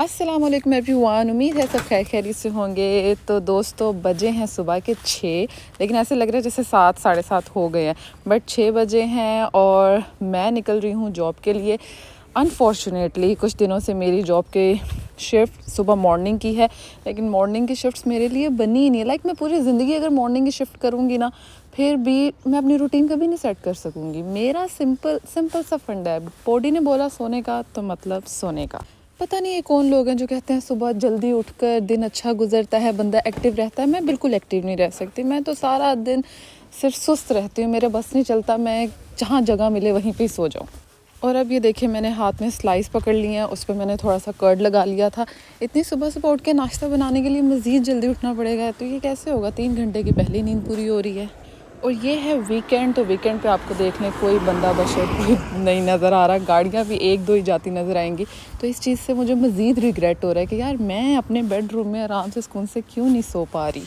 السلام علیکم every one, امید ہے سب خیر خیریت سے ہوں گے. تو دوستوں بجے ہیں صبح کے 6، لیکن ایسے لگ رہا ہے جیسے 7 ساڑھے 7 ہو گئے ہیں، بٹ 6 بجے ہیں اور میں نکل رہی ہوں جاب کے لیے. انفارچونیٹلی کچھ دنوں سے میری جاب کی شفٹ صبح مارننگ کی ہے، لیکن مارننگ کی شفٹس میرے لیے بنی ہی نہیں. لائک میں پوری زندگی اگر مارننگ کی شفٹ کروں گی نا، پھر بھی میں اپنی روٹین کبھی نہیں سیٹ کر سکوں گی. میرا سمپل سا فنڈا ہے، باڈی نے بولا سونے کا تو مطلب سونے کا. پتہ نہیں یہ کون لوگ ہیں جو کہتے ہیں صبح جلدی اٹھ کر دن اچھا گزرتا ہے، بندہ ایکٹیو رہتا ہے. میں بالکل ایکٹیو نہیں رہ سکتی، میں تو سارا دن صرف سست رہتی ہوں. میرے بس نہیں چلتا، میں جہاں جگہ ملے وہیں پہ سو جاؤں. اور اب یہ دیکھیں میں نے ہاتھ میں سلائس پکڑ لی ہیں، اس پہ میں نے تھوڑا سا کرڈ لگا لیا تھا. اتنی صبح اٹھ کے ناشتہ بنانے کے لیے مزید جلدی اٹھنا پڑے گا، تو یہ کیسے ہوگا؟ 3 گھنٹے کی پہلی نیند پوری ہو رہی ہے. اور یہ ہے ویکینڈ، تو ویکینڈ پہ آپ کو دیکھنے کوئی بندہ بشر کوئی نہیں نظر آ رہا. گاڑیاں بھی 1-2 ہی جاتی نظر آئیں گی. تو اس چیز سے مجھے مزید ریگریٹ ہو رہا ہے کہ یار میں اپنے بیڈ روم میں آرام سے سکون سے کیوں نہیں سو پا رہی.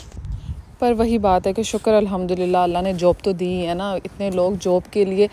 پر وہی بات ہے کہ شکر الحمدللہ اللہ نے جاب تو دی ہے نا. اتنے لوگ جاب کے لیے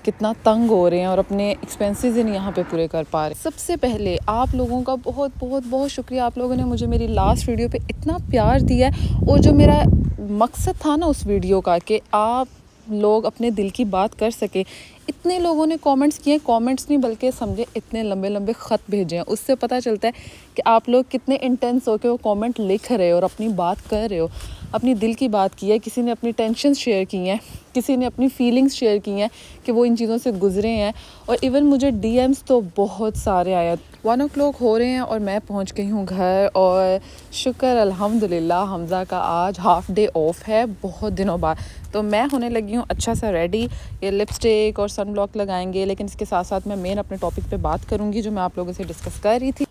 کتنا تنگ ہو رہے ہیں اور اپنے ایکسپینسز ہی نہیں یہاں پہ پورے کر پا رہے. سب سے پہلے آپ لوگوں کا بہت بہت بہت شکریہ. آپ لوگوں نے مجھے میری لاسٹ ویڈیو پہ اتنا پیار دیا ہے، اور جو میرا مقصد تھا نا اس ویڈیو کا کہ آپ لوگ اپنے دل کی بات کر سکیں، اتنے لوگوں نے کامنٹس کیے. کامنٹس نہیں بلکہ سمجھے اتنے لمبے لمبے خط بھیجے ہیں. اس سے پتہ چلتا ہے کہ آپ لوگ کتنے انٹینس ہو کے وہ کامنٹ لکھ رہے ہو اور اپنی بات کر رہے ہو. اپنی دل کی بات کی ہے، کسی نے اپنی ٹینشنز شیئر کی ہیں، کسی نے اپنی فیلنگز شیئر کی ہیں کہ وہ ان چیزوں سے گزرے ہیں. اور ایون مجھے ڈی ایمز تو بہت سارے آئے. 1 o'clock ہو رہے ہیں اور میں پہنچ گئی ہوں گھر. اور شکر الحمدللہ حمزہ کا آج ہاف ڈے آف ہے بہت دنوں بعد. تو میں ہونے لگی ہوں اچھا سا ریڈی. یہ لپسٹک اور سن بلاک لگائیں گے، لیکن اس کے ساتھ ساتھ میں مین اپنے ٹاپک پہ بات کروں گی جو میں آپ لوگوں سے ڈسکس کر رہی تھی.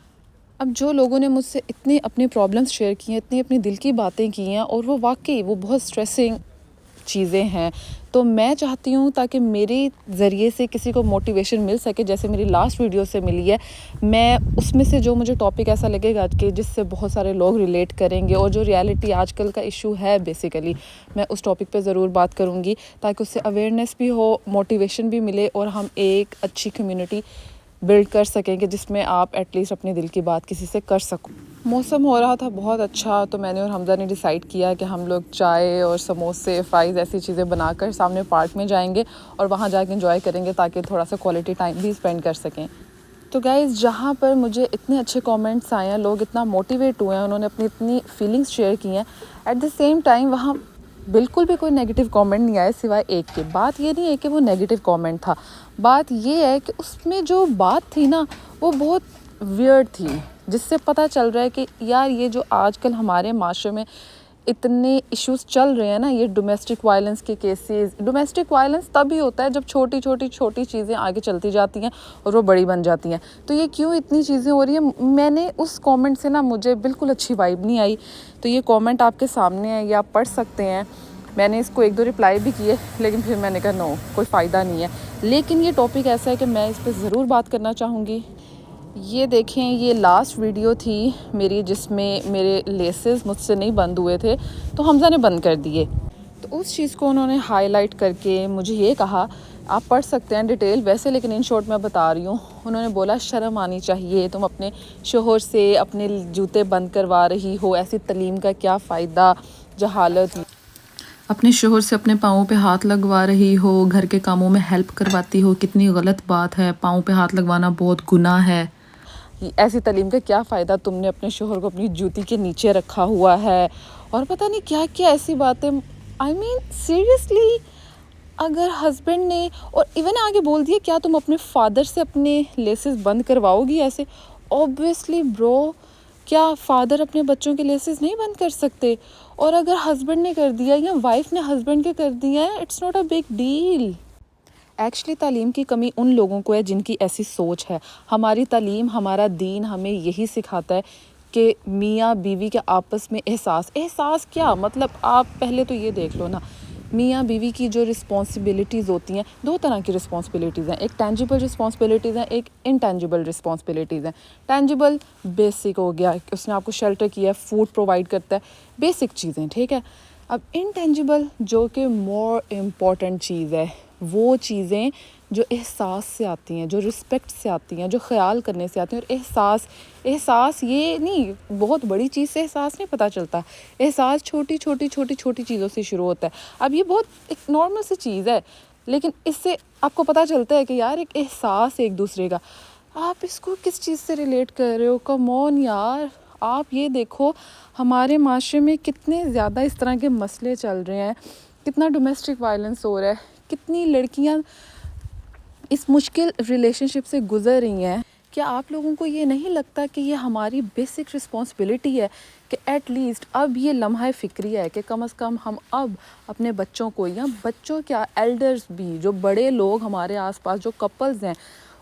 اب جو لوگوں نے مجھ سے اتنی اپنی پرابلمس شیئر کی ہیں، اتنی اپنی دل کی باتیں کی ہیں، اور وہ واقعی وہ بہت سٹریسنگ چیزیں ہیں، تو میں چاہتی ہوں تاکہ میرے ذریعے سے کسی کو موٹیویشن مل سکے جیسے میری لاسٹ ویڈیو سے ملی ہے. میں اس میں سے جو مجھے ٹاپک ایسا لگے گا کہ جس سے بہت سارے لوگ ریلیٹ کریں گے، اور جو ریالٹی آج کل کا ایشو ہے بیسیکلی، میں اس ٹاپک پہ ضرور بات کروں گی تاکہ اس سے اویئرنیس بھی ہو، موٹیویشن بھی ملے، اور ہم ایک اچھی کمیونٹی بلڈ کر سکیں کہ جس میں آپ ایٹ لیسٹ اپنے دل کی بات کسی سے کر سکو. موسم ہو رہا تھا بہت اچھا، تو میں نے اور حمزہ نے ڈیسائیڈ کیا کہ ہم لوگ چائے اور سموسے فرائز ایسی چیزیں بنا کر سامنے پارک میں جائیں گے اور وہاں جا کے انجوائے کریں گے تاکہ تھوڑا سا کوالٹی ٹائم بھی اسپینڈ کر سکیں. تو گائز جہاں پر مجھے اتنے اچھے کامنٹس آئے ہیں، لوگ اتنا موٹیویٹ ہوئے ہیں، انہوں نے اپنی اتنی فیلنگس شیئر کی ہیں، ایٹ دا سیم ٹائم وہاں بالکل بھی کوئی نیگیٹو کامنٹ نہیں آئے سوائے ایک کے. بات یہ نہیں ہے کہ وہ نیگیٹو کامنٹ تھا، بات یہ ہے کہ اس میں جو بات تھی نا وہ بہت ویئرڈ تھی، جس سے پتہ چل رہا ہے کہ یار یہ جو آج کل ہمارے معاشرے میں اتنے ایشوز چل رہے ہیں نا، یہ ڈومیسٹک وائلنس کے کیسز. ڈومیسٹک وائلنس تب ہی ہوتا ہے جب چھوٹی چیزیں آگے چلتی جاتی ہیں اور وہ بڑی بن جاتی ہیں. تو یہ کیوں اتنی چیزیں ہو رہی ہیں؟ میں نے اس کامنٹ سے نا مجھے بالکل اچھی وائب نہیں آئی. تو یہ کامنٹ آپ کے سامنے ہے، یہ آپ پڑھ سکتے ہیں. میں نے اس کو 1-2 رپلائی بھی کیے، لیکن پھر میں نے کہا نو، کوئی فائدہ نہیں ہے. لیکن یہ ٹاپک ایسا ہے کہ میں اس پہ ضرور بات کرنا چاہوں گی. یہ دیکھیں، یہ لاسٹ ویڈیو تھی میری جس میں میرے لیسز مجھ سے نہیں بند ہوئے تھے، تو حمزہ نے بند کر دیے. تو اس چیز کو انہوں نے ہائی لائٹ کر کے مجھے یہ کہا، آپ پڑھ سکتے ہیں ڈیٹیل ویسے، لیکن ان شارٹ میں بتا رہی ہوں. انہوں نے بولا شرم آنی چاہیے، تم اپنے شوہر سے اپنے جوتے بند کروا رہی ہو، ایسی تعلیم کا کیا فائدہ، جہالت. اپنے شوہر سے اپنے پاؤں پہ ہاتھ لگوا رہی ہو، گھر کے کاموں میں ہیلپ کرواتی ہو، کتنی غلط بات ہے، پاؤں پہ ہاتھ لگوانا بہت گناہ ہے. ایسی تعلیم کا کیا فائدہ، تم نے اپنے شوہر کو اپنی جوتی کے نیچے رکھا ہوا ہے، اور پتہ نہیں کیا کیا ایسی باتیں. آئی مین سیریسلی، اگر ہسبینڈ نے، اور ایون آگے بول دیا کیا تم اپنے فادر سے اپنے لیسز بند کرواؤ گی ایسے؟ اوبویسلی برو، کیا فادر اپنے بچوں کے لیسز نہیں بند کر سکتے؟ اور اگر ہسبینڈ نے کر دیا یا وائف نے ہسبینڈ کے کر دیا ہے، it's not a big deal. Actually تعلیم کی کمی ان لوگوں کو ہے جن کی ایسی سوچ ہے. ہماری تعلیم، ہمارا دین ہمیں یہی سکھاتا ہے کہ میاں بیوی کے آپس میں احساس کیا مطلب. آپ پہلے تو یہ دیکھ لو نا، میاں بیوی کی جو رسپانسبلٹیز ہوتی ہیں، 2 طرح کی رسپانسبلٹیز ہیں. ایک ٹینجیبل رسپانسبلٹیز ہیں، ایک انٹینجیبل رسپانسبلٹیز ہیں. ٹینجیبل بیسک ہو گیا، اس نے آپ کو شیلٹر کیا ہے، فوڈ پرووائڈ کرتا ہے، بیسک چیزیں، ٹھیک ہے. اب انٹینجیبل جو کہ مور امپورٹنٹ چیز ہے، وہ چیزیں جو احساس سے آتی ہیں، جو رسپیکٹ سے آتی ہیں، جو خیال کرنے سے آتی ہیں. اور احساس یہ نہیں، بہت بڑی چیز سے احساس نہیں پتہ چلتا. احساس چھوٹی چھوٹی چھوٹی چھوٹی چیزوں سے شروع ہوتا ہے. اب یہ بہت ایک نارمل سی چیز ہے، لیکن اس سے آپ کو پتہ چلتا ہے کہ یار ایک احساس ہے ایک دوسرے کا. آپ اس کو کس چیز سے ریلیٹ کر رہے ہو؟ کم آن یار. آپ یہ دیکھو ہمارے معاشرے میں کتنے زیادہ اس طرح کے مسئلے چل رہے ہیں، کتنا ڈومیسٹک وائلنس ہو رہا ہے، کتنی لڑکیاں اس مشکل ریلیشن شپ سے گزر رہی ہیں. کیا آپ لوگوں کو یہ نہیں لگتا کہ یہ ہماری بیسک رسپانسبلٹی ہے کہ ایٹ لیسٹ اب یہ لمحہ فکری ہے کہ کم از کم ہم اب اپنے بچوں کو، یا بچوں کیا ایلڈرز بھی، جو بڑے لوگ ہمارے آس پاس جو کپلز ہیں،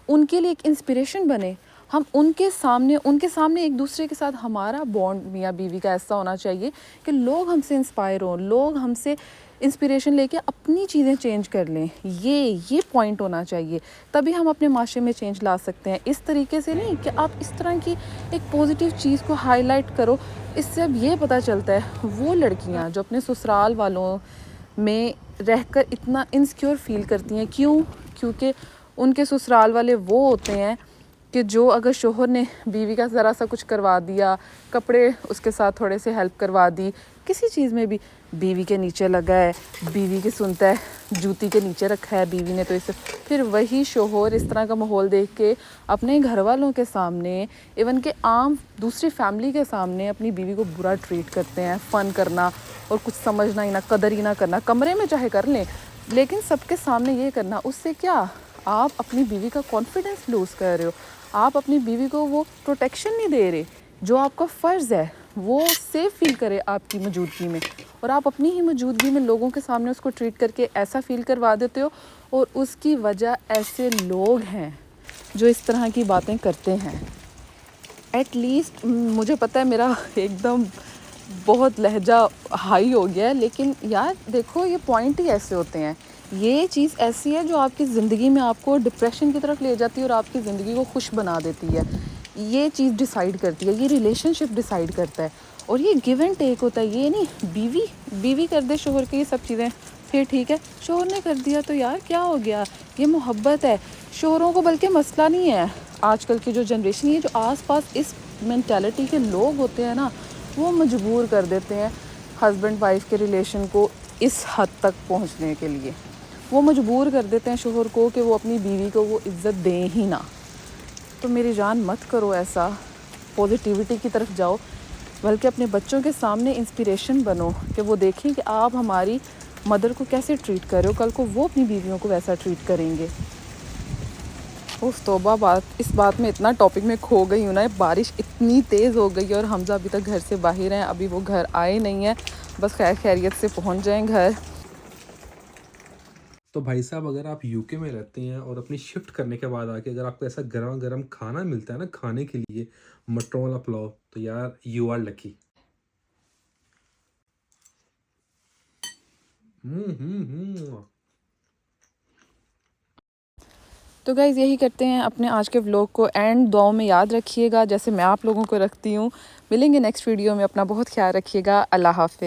ان کے لیے ایک انسپریشن بنے. ہم ان کے سامنے ایک دوسرے کے ساتھ ہمارا بانڈ میاں بیوی کا ایسا ہونا چاہیے کہ لوگ ہم سے انسپائر ہوں، لوگ ہم سے انسپریشن لے کے اپنی چیزیں چینج کر لیں. یہ پوائنٹ ہونا چاہیے. تبھی ہم اپنے معاشرے میں چینج لا سکتے ہیں. اس طریقے سے نہیں کہ آپ اس طرح کی ایک پازیٹیو چیز کو ہائی لائٹ کرو. اس سے اب یہ پتہ چلتا ہے وہ لڑکیاں جو اپنے سسرال والوں میں رہ کر اتنا انسیکیور فیل کرتی ہیں. کیونکہ ان کے سسرال والے وہ ہوتے ہیں کہ جو اگر شوہر نے بیوی کا ذرا سا کچھ کروا دیا، کپڑے اس کے ساتھ تھوڑے سے ہیلپ کروا دی، کسی چیز میں بھی، بیوی کے نیچے لگا ہے، بیوی کی سنتا ہے، جوتی کے نیچے رکھا ہے بیوی نے، تو اسے پھر وہی شوہر اس طرح کا ماحول دیکھ کے اپنے گھر والوں کے سامنے، ایون کہ عام دوسری فیملی کے سامنے اپنی بیوی کو برا ٹریٹ کرتے ہیں. فن کرنا اور کچھ سمجھنا ہی نہ، قدر ہی نہ کرنا. کمرے میں چاہے کر لیں لیکن سب کے سامنے یہ کرنا. اس سے کیا، آپ اپنی بیوی کا کانفیڈنس لوز کر رہے ہو. آپ اپنی بیوی کو وہ پروٹیکشن نہیں دے رہے جو آپ کا فرض ہے، وہ سیف فیل کرے آپ کی موجودگی میں. اور آپ اپنی ہی موجودگی میں لوگوں کے سامنے اس کو ٹریٹ کر کے ایسا فیل کروا دیتے ہو. اور اس کی وجہ ایسے لوگ ہیں جو اس طرح کی باتیں کرتے ہیں. ایٹ لیسٹ مجھے پتہ ہے میرا ایک دم بہت لہجہ ہائی ہو گیا ہے، لیکن یار دیکھو یہ پوائنٹ ہی ایسے ہوتے ہیں. یہ چیز ایسی ہے جو آپ کی زندگی میں آپ کو ڈپریشن کی طرف لے جاتی ہے اور آپ کی زندگی کو خوش بنا دیتی ہے. یہ چیز ڈیسائیڈ کرتی ہے، یہ ریلیشن شپ ڈیسائیڈ کرتا ہے. اور یہ گیو اینڈ ٹیک ہوتا ہے. یہ نہیں بیوی کر دے شوہر کے یہ سب چیزیں، پھر ٹھیک ہے. شوہر نے کر دیا تو یار کیا ہو گیا، یہ محبت ہے. شوہروں کو بلکہ مسئلہ نہیں ہے. آج کل کی جو جنریشن ہے، جو آس پاس اس مینٹیلٹی کے لوگ ہوتے ہیں نا، وہ مجبور کر دیتے ہیں ہسبینڈ وائف کے ریلیشن کو اس حد تک پہنچنے کے لیے. وہ مجبور کر دیتے ہیں شوہر کو کہ وہ اپنی بیوی کو وہ عزت دیں ہی نہ. تو میری جان مت کرو ایسا، پازیٹیوٹی کی طرف جاؤ، بلکہ اپنے بچوں کے سامنے انسپریشن بنو کہ وہ دیکھیں کہ آپ ہماری مدر کو کیسے ٹریٹ کر رہے ہو، کل کو وہ اپنی بیویوں کو ویسا ٹریٹ کریں گے. توبہ، اس بات میں اتنا ٹاپک میں کھو گئی ہوں نا. بارش اتنی تیز ہو گئی ہے اور حمزہ ابھی تک گھر سے باہر ہیں، ابھی وہ گھر آئے نہیں ہیں. بس خیریت سے پہنچ جائیں گھر. تو بھائی صاحب اگر آپ یو کے میں رہتے ہیں اور اپنی شفٹ کرنے کے بعد آ کے اگر آپ کو ایسا گرم گرم کھانا ملتا ہے نا کھانے کے لیے، مٹر والا پلاؤ، تو یار یو آر لکی. تو گائز یہی کرتے ہیں اپنے آج کے ولاگ کو اینڈ دعاؤں میں یاد رکھیے گا جیسے میں آپ لوگوں کو رکھتی ہوں. ملیں گے نیکسٹ ویڈیو میں. اپنا بہت خیال رکھیے گا. اللہ حافظ.